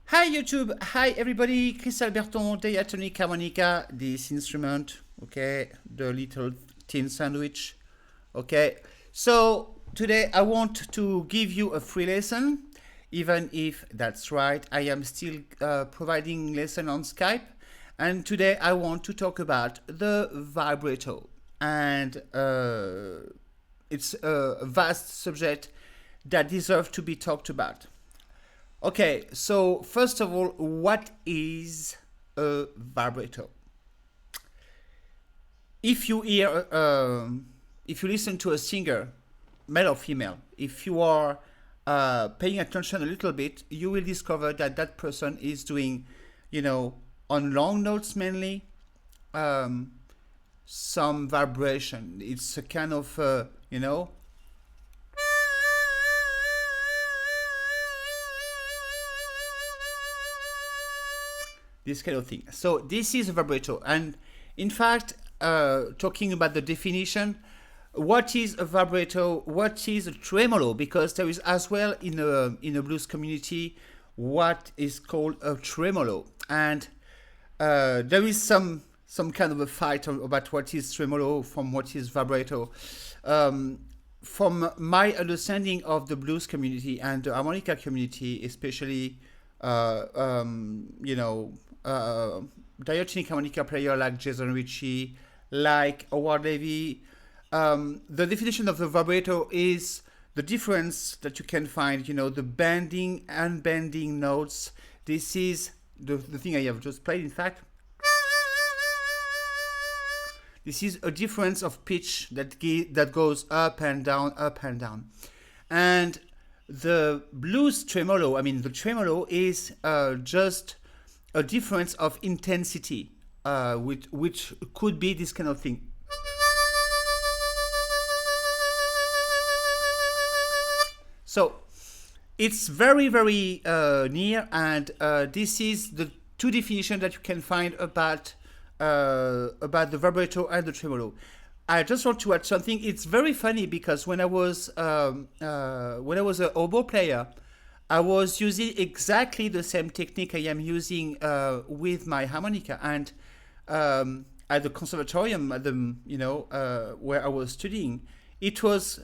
Hi YouTube, hi everybody, Christelle Berthon, diatonic harmonica, this instrument, okay, the little tin sandwich, okay. So today I want to give you a free lesson, even if that's right, I am still providing lesson on Skype, and today I want to talk about the vibrato, and it's a vast subject that deserves to be talked about. Okay, so first of all, what is a vibrato? If you hear, if you listen to a singer, male or female, if you are paying attention a little bit, you will discover that that person is doing, on long notes mainly, um, some vibration. It's a kind of, this kind of thing. So this is a vibrato, and in fact, talking about the definition, what is a vibrato? What is a tremolo? Because there is as well in a blues community what is called a tremolo, and there is some kind of a fight about what is tremolo from what is vibrato. From my understanding of the blues community and the harmonica community, especially, you know, diatonic harmonica player like Jason Ritchie, like Howard Levy, the definition of the vibrato is the difference that you can find, the bending and bending notes. This is the thing I have just played, in fact. This is a difference of pitch that goes up and down, up and down. And the blues tremolo, the tremolo is just a difference of intensity, which could be this kind of thing. So it's very, very near, and this is the two definitions that you can find about the vibrato and the tremolo. I just want to add something. It's very funny because when I was a oboe player, I was using exactly the same technique I am using with my harmonica, and at the conservatorium, at the where I was studying, it was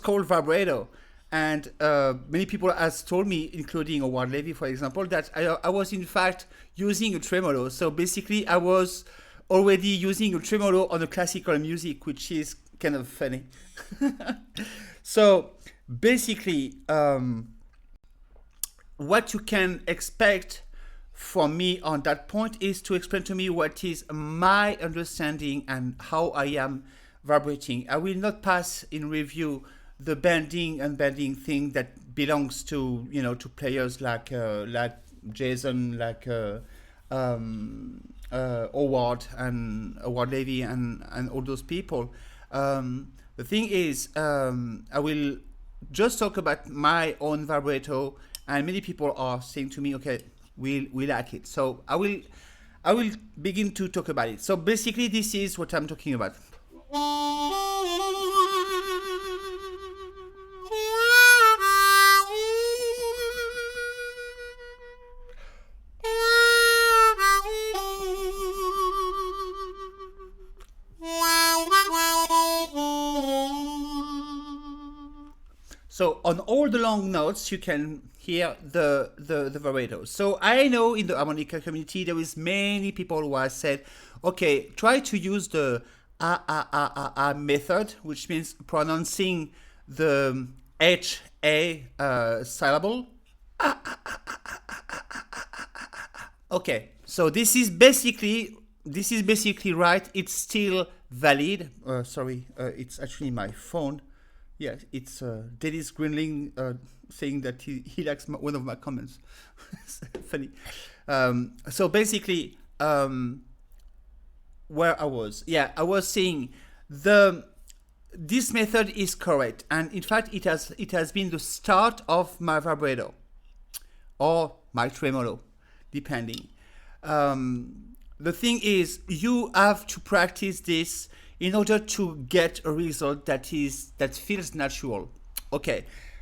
called vibrato. And many people has told me, including Howard Levy, for example, that I was in fact using a tremolo. So basically, I was already using a tremolo on the classical music, which is kind of funny. So basically, what you can expect from me on that point is to explain to me what is my understanding and how I am vibrating. I will not pass in review the bending and bending thing that belongs to to players like Jason, like Howard Levy, and all those people. The thing is, I will just talk about my own vibrato, and many people are saying to me, "Okay, we like it." So I will begin to talk about it. So basically, this is what I'm talking about. So on all the long notes, you can hear the vibrato. So I know in the harmonica community, there is many people who have said, okay, try to use the method, which means pronouncing the H-A syllable. Okay, so this is basically right. It's still valid. Sorry, it's actually my phone. Yeah, it's Dennis Greenling saying that he likes one of my comments. It's funny. So basically, where I was saying this method is correct, and in fact, it has been the start of my vibrato or my tremolo, depending. The thing is, you have to practice this in order to get a result that feels natural. Okay,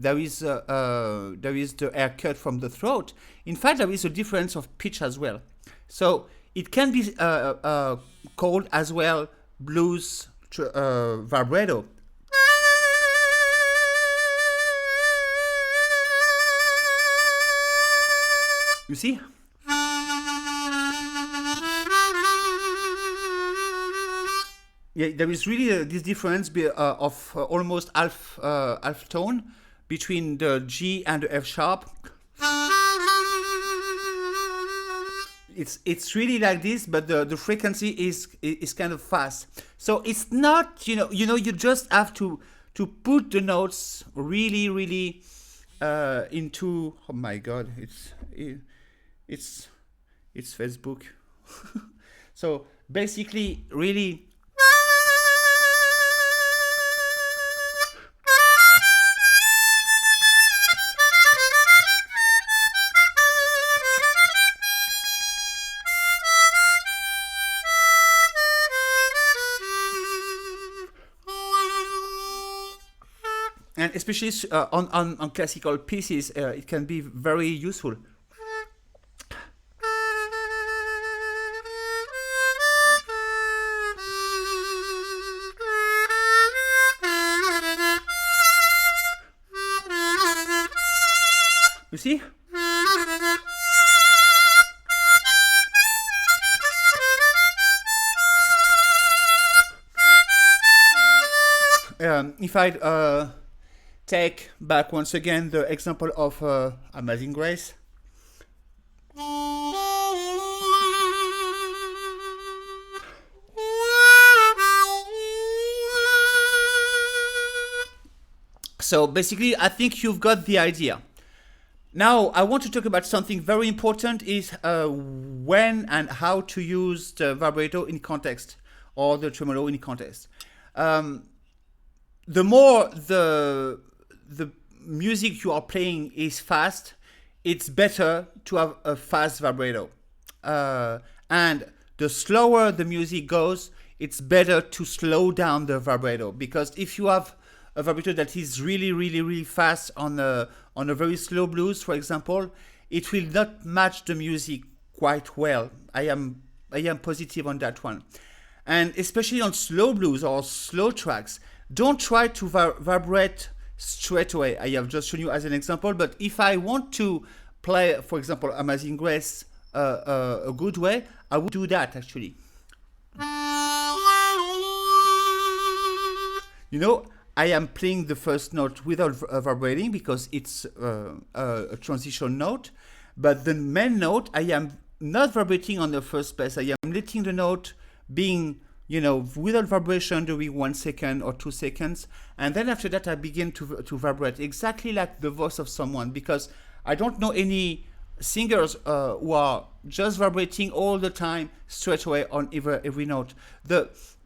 there is the air cut from the throat. In fact, there is a difference of pitch as well. So it can be called as well blues vibrato. You see? Yeah, there is really this difference of almost half tone between the G and the F sharp. It's really like this, but the frequency is kind of fast. So it's not, you just have to put the notes really into. Oh my God, it's Facebook. So basically, really. And especially on classical pieces, it can be very useful. You see? If I take back once again the example of Amazing Grace. So basically, I think you've got the idea. Now, I want to talk about something very important, is when and how to use the vibrato in context, or the tremolo in context. The more the music you are playing is fast, it's better to have a fast vibrato. And the slower the music goes, it's better to slow down the vibrato, because if you have a vibrato that is really fast on a very slow blues, for example, it will not match the music quite well. I am positive on that one. And especially on slow blues or slow tracks, don't try to vibrate straight away. I have just shown you as an example, but if I want to play, for example, Amazing Grace a good way, I would do that actually. I am playing the first note without vibrating because it's a transition note, but the main note, I am not vibrating on the first place. I am letting the note being without vibration during 1 second or 2 seconds. And then after that, I begin to vibrate exactly like the voice of someone, because I don't know any singers who are just vibrating all the time straight away on every note.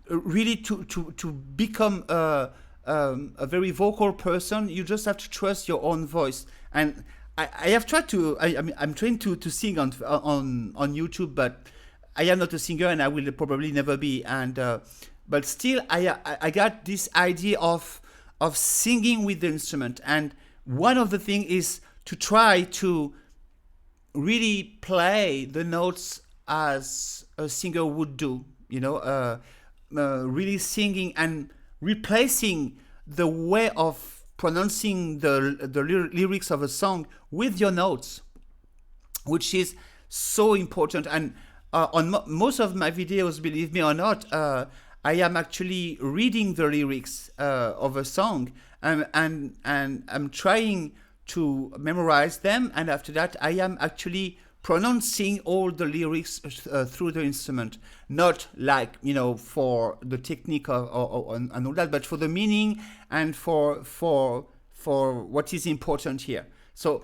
Really to become a very vocal person, you just have to trust your own voice. And I have tried to, I'm trying to sing on YouTube, but I am not a singer, and I will probably never be. And but still, I got this idea of singing with the instrument. And one of the things is to try to really play the notes as a singer would do. Really singing and replacing the way of pronouncing the lyrics of a song with your notes, which is so important. And on most of my videos, believe me or not, I am actually reading the lyrics of a song, and I'm trying to memorize them, and after that I am actually pronouncing all the lyrics through the instrument, not like for the technique and all that, but for the meaning and for what is important here. So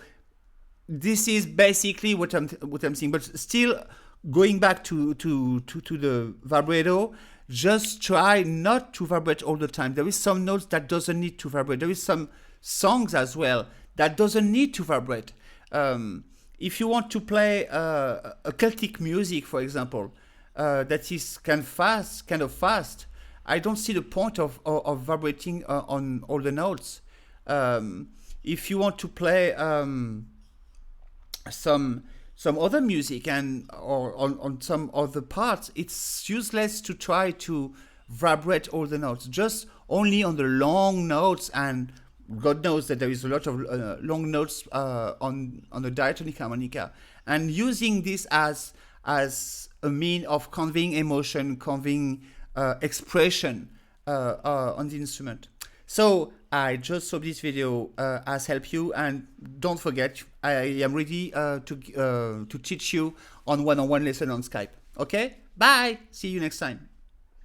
this is basically what I'm saying. But still, going back to the vibrato, just try not to vibrate all the time. There is some notes that doesn't need to vibrate. There is some songs as well that doesn't need to vibrate. If you want to play a Celtic music, for example, that is kind of fast, I don't see the point of vibrating on all the notes. if you want to play some other music and or on some other parts, it's useless to try to vibrate all the notes, just only on the long notes. And God knows that there is a lot of long notes on the diatonic harmonica, and using this as a mean of conveying emotion, conveying expression on the instrument. So I just hope this video has helped you, and don't forget, I am ready to teach you on one-on-one lesson on Skype. Okay, bye, see you next time.